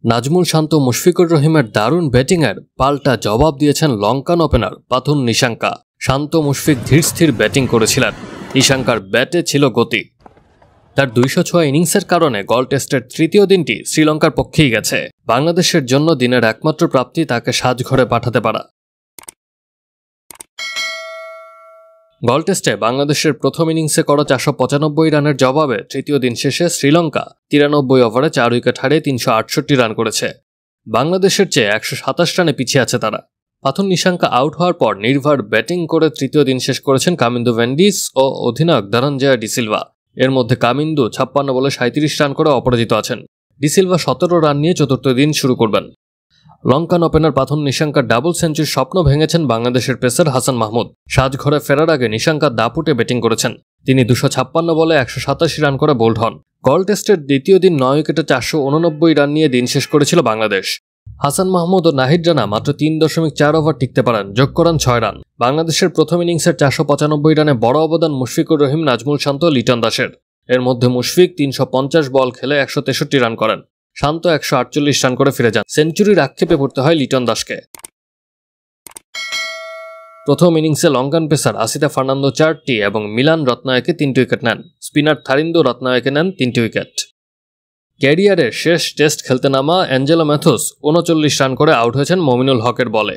নাজমুল শান্ত মুশফিকুর রহিমের দারুণ ব্যাটিংয়ের পাল্টা জবাব দিয়েছেন লঙ্কান ওপেনার পাথুন নিশাঙ্কা। শান্ত মুশফিক ধীরস্থির ব্যাটিং করেছিলেন, নিশাঙ্কার ব্যাটে ছিল গতি। তার 206 ইনিংসের কারণে গল টেস্টের তৃতীয় দিনটি শ্রীলঙ্কার পক্ষেই গেছে। বাংলাদেশের জন্য দিনের একমাত্র প্রাপ্তি তাকে সাজঘরে পাঠাতে পারা। গল টেস্টে বাংলাদেশের প্রথম ইনিংসে করা 495 রানের জবাবে তৃতীয় দিন শেষে শ্রীলঙ্কা 93 ওভারে 4 উইকেট হারিয়ে 368 রান করেছে। বাংলাদেশের চেয়ে 127 রানে পিছিয়ে আছে তারা। পাথুন নিশাঙ্কা আউট হওয়ার পর নির্ভর ব্যাটিং করে তৃতীয় দিন শেষ করেছেন কামিন্দু ভেন্ডিস ও অধিনায়ক ধনঞ্জয় ডিসিলভা। এর মধ্যে কামিন্দু 56 বলে 37 রান করে অপরাজিত আছেন। ডিসিলভা 17 রান নিয়ে চতুর্থ দিন শুরু করবেন। লঙ্কান ওপেনার পাথুন নিশাঙ্কার ডাবল সেঞ্চুরির স্বপ্ন ভেঙেছেন বাংলাদেশের পেসার হাসান মাহমুদ। সাজঘরে ফেরার আগে নিশাঙ্কা দাপুটে ব্যাটিং করেছেন। তিনি 256 বলে 187 রান করে বোল্ড হন। গল টেস্টের দ্বিতীয় দিন 9 উইকেটে 489 রান নিয়ে দিন শেষ করেছিল বাংলাদেশ। হাসান মাহমুদ ও নাহিদ রানা মাত্র 3.4 ওভার টিকতে পারেন, যোগ করেন 6 রান। বাংলাদেশের প্রথম ইনিংসের 495 রানে বড় অবদান মুশফিকুর রহিম, নাজমুল শান্ত, লিটন দাসের। এর মধ্যে মুশফিক 350 বল খেলে 163 রান করেন। শান্ত 148 রান করে ফিরে যান। সেঞ্চুরির আক্ষেপে পড়তে হয় লিটন দাসকে। প্রথম ইনিংসে লঙ্কান পেসার আসিতা ফার্নান্দো 4টি এবং মিলান রত্নায়কে 3টি উইকেট নেন। স্পিনার থারিন্দো রত্নায়কে নেন 3টি উইকেট। ক্যারিয়ারের শেষ টেস্ট খেলতে নামা অ্যাঞ্জেলো ম্যাথুস 39 রান করে আউট হয়েছেন মমিনুল হকের বলে।